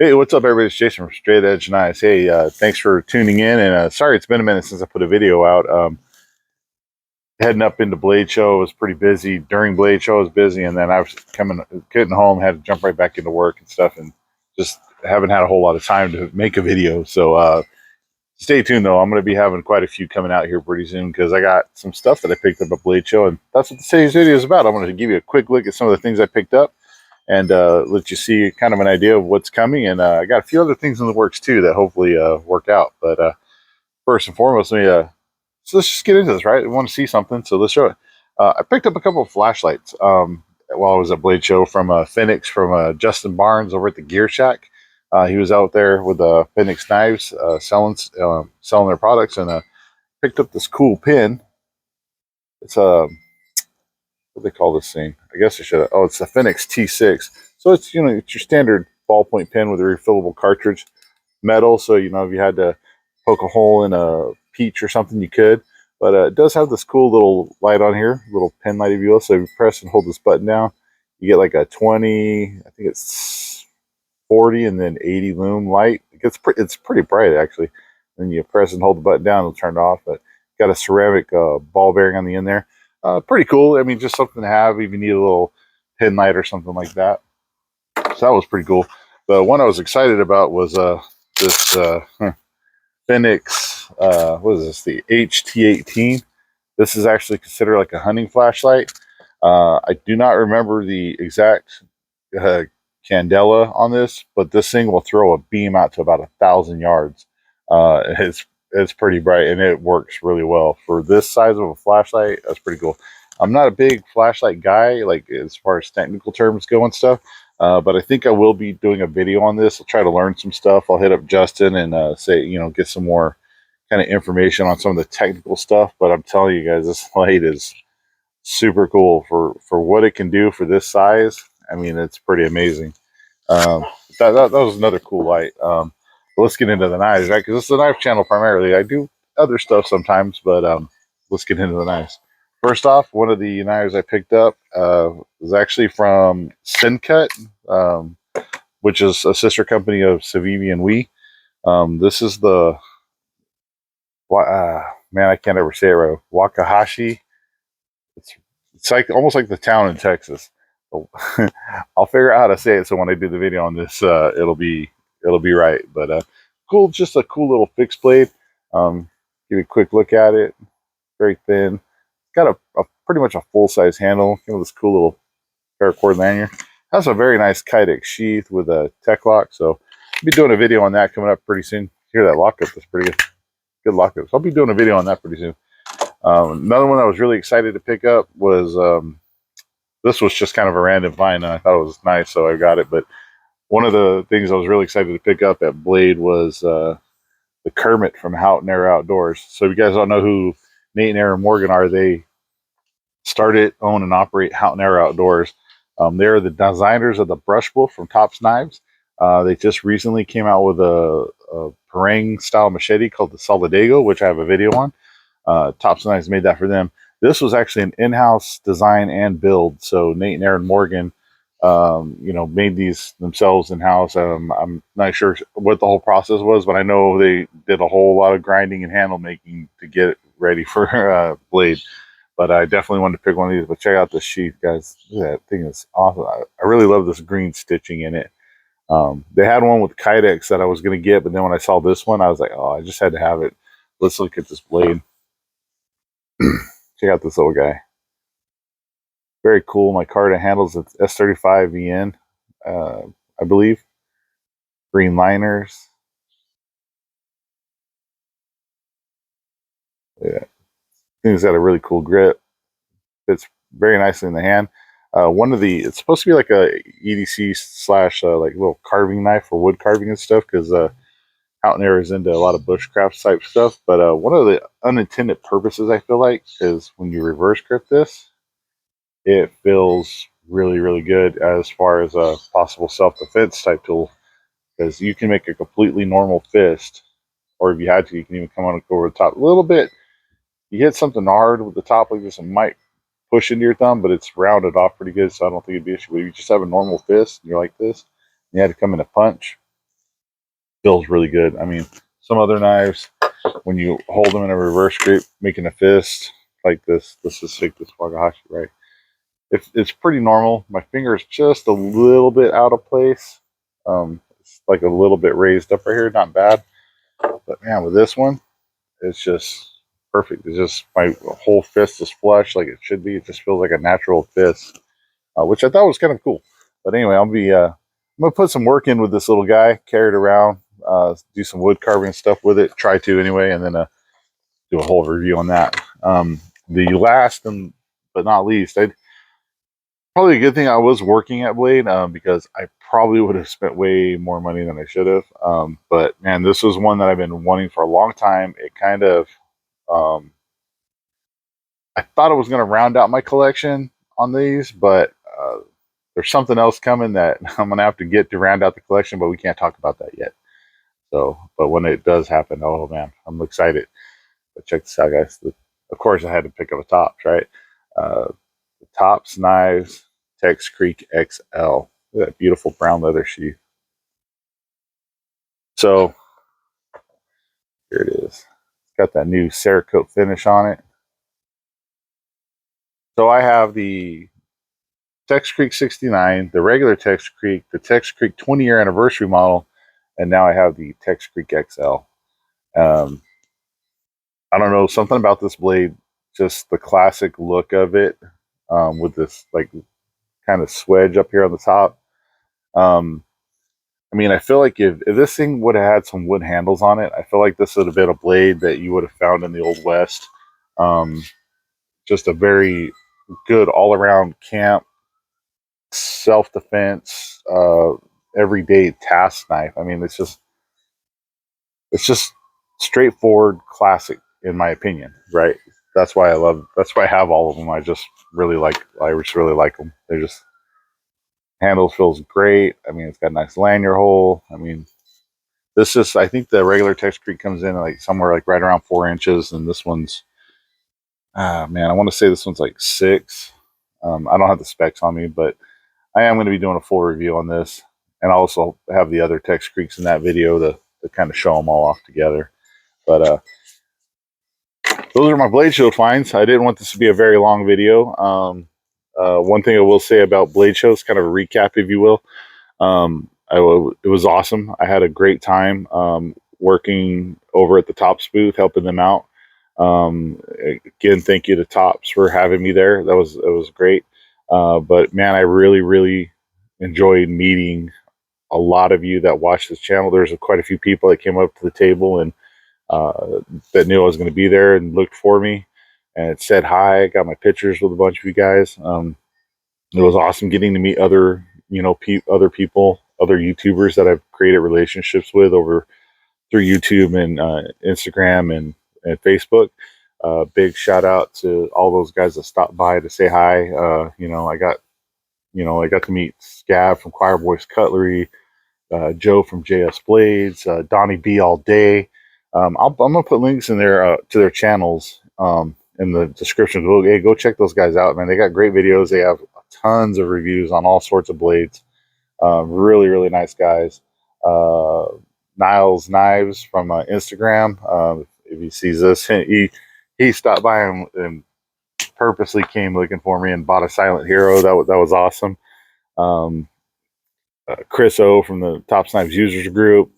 Hey, what's up, everybody? It's Jason from Straight Edge Nice. Hey, thanks for tuning in. And sorry, it's been a minute since I put a video out. Heading up into Blade Show was pretty busy. During Blade Show, I was busy, and then I was getting home, had to jump right back into work and stuff, and just haven't had a whole lot of time to make a video. So stay tuned, though. I'm going to be having quite a few coming out here pretty soon because I got some stuff that I picked up at Blade Show, and that's what today's video is about. I'm going to give you a quick look at some of the things I picked up and let you see kind of an idea of what's coming. And I got a few other things in the works too that hopefully work out. But first and foremost, so let's just get into this, right? I want to see something, so let's show it. I picked up a couple of flashlights while I was at Blade Show from Phoenix from Justin Barnes over at the Gear Shack. He was out there with Phoenix knives selling their products, and picked up this cool pin. It's what do they call this thing? I guess I should have. Oh, it's the Phoenix T6. So it's it's your standard ballpoint pen with a refillable cartridge, metal. So if you had to poke a hole in a peach or something, you could. But it does have this cool little light on here, little pen light if you will. So if you press and hold this button down, you get like a 20, I think it's 40 and then 80 lume light. It's pretty bright actually. Then you press and hold the button down, it'll turn it off. But got a ceramic ball bearing on the end there. Pretty cool. I mean, just something to have if you need a little pin light or something like that. So that was pretty cool. The one I was excited about was this Phoenix. What is this? The HT18. This is actually considered like a hunting flashlight. I do not remember the exact candela on this, but this thing will throw a beam out to about 1,000 yards. It's pretty bright and it works really well for this size of a flashlight. That's pretty cool. I'm not a big flashlight guy, like as far as technical terms go and stuff, but I think I will be doing a video on this. I'll try to learn some stuff. I'll hit up Justin and get some more kind of information on some of the technical stuff. But I'm telling you guys, this light is super cool for what it can do for this size. I mean, it's pretty amazing. That was another cool light. Let's get into the knives, right? Because this is a knife channel primarily. I do other stuff sometimes, but let's get into the knives. First off, one of the knives I picked up was actually from Syncut, which is a sister company of Civivi and Wii. This is the man, I can't ever say it right. Wakahashi. It's it's like almost like the town in Texas. I'll figure out how to say it so when I do the video on this, it'll be right. But cool, just a cool little fixed blade. Give you a quick look at it. Very thin. It's got a pretty much a full size handle. This cool little paracord lanyard. Has a very nice Kydex sheath with a tech lock. So I'll be doing a video on that coming up pretty soon. Hear that lockup? That's pretty good. Good lockup. So I'll be doing a video on that pretty soon. Another one I was really excited to pick up was this was just kind of a random find, and I thought it was nice, so I got it. But one of the things I was really excited to pick up at Blade was the Kermit from Houghton Outdoors. So if you guys don't know who Nate and Aaron Morgan are, they started, own, and operate Houghton Outdoors. They're the designers of the Brush Wolf from Tops Knives. They just recently came out with a Parang style machete called the Solidago, which I have a video on. Tops Knives made that for them. This was actually an in-house design and build. So Nate and Aaron Morgan, made these themselves in-house. I'm not sure what the whole process was, but I know they did a whole lot of grinding and handle making to get it ready for Blade. But I definitely wanted to pick one of these. But check out the sheath, guys. That thing is awesome. I really love this green stitching in it. They had one with Kydex that I was going to get, but then when I saw this one, I was like, oh, I just had to have it. Let's look at this blade. Check out this little guy. Very cool. My card handles its S35 VN, I believe. Green liners. Yeah. Thing's got a really cool grip. Fits very nicely in the hand. It's supposed to be like a EDC slash like little carving knife for wood carving and stuff, because Houghton Air is into a lot of bushcraft type stuff. But one of the unintended purposes, I feel like, is when you reverse grip this, it feels really, really good as far as a possible self-defense type tool, because you can make a completely normal fist, or if you had to, you can even come on over the top a little bit. You hit something hard with the top like this, it might push into your thumb, but it's rounded off pretty good, so I don't think it'd be an issue. But if you just have a normal fist and you're like this, and you had to come in a punch, Feels really good. I mean, some other knives, when you hold them in a reverse grip, making a fist like this is Syncut Wakahashi, right? It's pretty normal. My finger is just a little bit out of place. It's like a little bit raised up right here, not bad. But man, with this one, it's just perfect. It's just my whole fist is flush like it should be. It just feels like a natural fist, which I thought was kind of cool. But anyway, I'm gonna put some work in with this little guy, carry it around, do some wood carving stuff with it. Try to anyway, and then do a whole review on that. The last and but not least, I probably a good thing I was working at Blade, because I probably would have spent way more money than I should have. But man, this was one that I've been wanting for a long time. It kind of, um, I thought it was going to round out my collection on these, but there's something else coming that I'm going to have to get to round out the collection, but we can't talk about that yet. So, but when it does happen, oh man, I'm excited. But check this out, guys. Of course, I had to pick up a Tops, right? The Tops knives, Tex Creek XL. Look at that beautiful brown leather sheath. So here it is. It's got that new Cerakote finish on it. So I have the Tex Creek 69, the regular Tex Creek, the Tex Creek 20-year anniversary model, and now I have the Tex Creek XL. Um, I don't know, something about this blade, just the classic look of it, with this like kind of swedge up here on the top. Um, I mean, I feel like if this thing would have had some wood handles on it, I feel like this would have been a blade that you would have found in the Old West. Um, just a very good all around camp, self defense, everyday task knife. I mean, it's just straightforward, classic, in my opinion. Right? That's why I love. That's why I have all of them. I just really like. I just really like them. They just handles feels great. I mean, it's got a nice lanyard hole. I mean, this is, I think the regular Tex Creek comes in like somewhere like right around 4 inches, and this one's, man, I want to say this one's like 6. I don't have the specs on me, but I am going to be doing a full review on this, and also have the other Tex Creeks in that video to kind of show them all off together. But those are my Blade Show finds. I didn't want this to be a very long video. One thing I will say about Blade Shows, kind of a recap, if you will. It was awesome. I had a great time working over at the Tops booth, helping them out. Again, thank you to Tops for having me there. It was great. But man, I really, really enjoyed meeting a lot of you that watched this channel. There's quite a few people that came up to the table and that knew I was going to be there and looked for me and said hi. Got my pictures with a bunch of you guys. It was awesome getting to meet other, other people, other YouTubers that I've created relationships with over through YouTube and Instagram and Facebook. Big shout out to all those guys that stopped by to say hi. I got to meet Scab from Choir Boys Cutlery, Joe from JS Blades, Donnie B all day. I'm gonna put links in there to their channels in the description. Hey, go check those guys out, man. They got great videos. They have tons of reviews on all sorts of blades. Really, really nice guys. Niles Knives from Instagram. If he sees this, he stopped by and purposely came looking for me and bought a Silent Hero. That was awesome. Um, Chris O from the Top Snipes Users Group.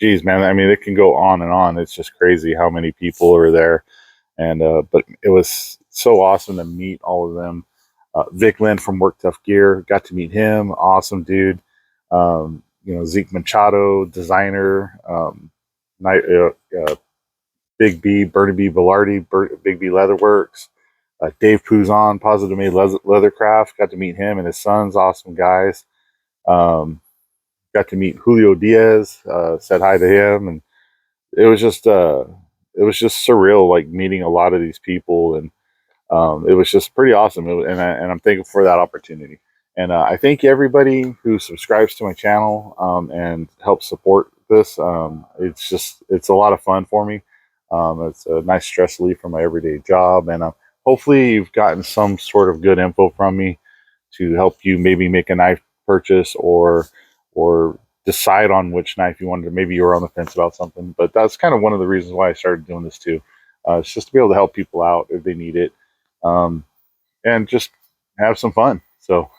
Geez, man, I mean, it can go on and on. It's just crazy how many people are there. And but it was so awesome to meet all of them. Vic Lynn from Work Tough Gear, got to meet him. Awesome dude. Zeke Machado, designer. Big B, Bernie B. Velarde, Big B Leatherworks. Dave Puzon, Positive Made Leathercraft, got to meet him and his sons. Awesome guys. Got to meet Julio Diaz. Said hi to him, and it was just surreal, like meeting a lot of these people, and it was just pretty awesome. And I'm thankful for that opportunity. And I thank everybody who subscribes to my channel and helps support this. It's a lot of fun for me. It's a nice stress relief from my everyday job, and hopefully you've gotten some sort of good info from me to help you maybe make a knife purchase or decide on which knife you wanted to. Maybe you were on the fence about something, but that's kind of one of the reasons why I started doing this too. It's just to be able to help people out if they need it, and just have some fun. So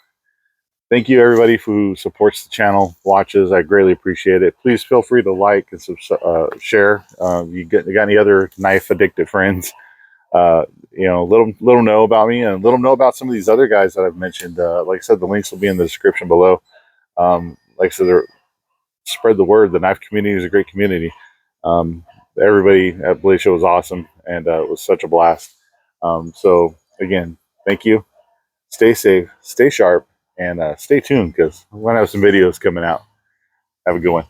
thank you everybody who supports the channel, watches. I greatly appreciate it. Please feel free to like and share. You got any other knife addicted friends? You know, let them know about me, and let them know about some of these other guys that I've mentioned. Like I said, the links will be in the description below. Like I said, spread the word. The knife community is a great community. Everybody at Blade Show was awesome, and it was such a blast. So again, thank you. Stay safe, stay sharp, and stay tuned because we're gonna have some videos coming out. Have a good one.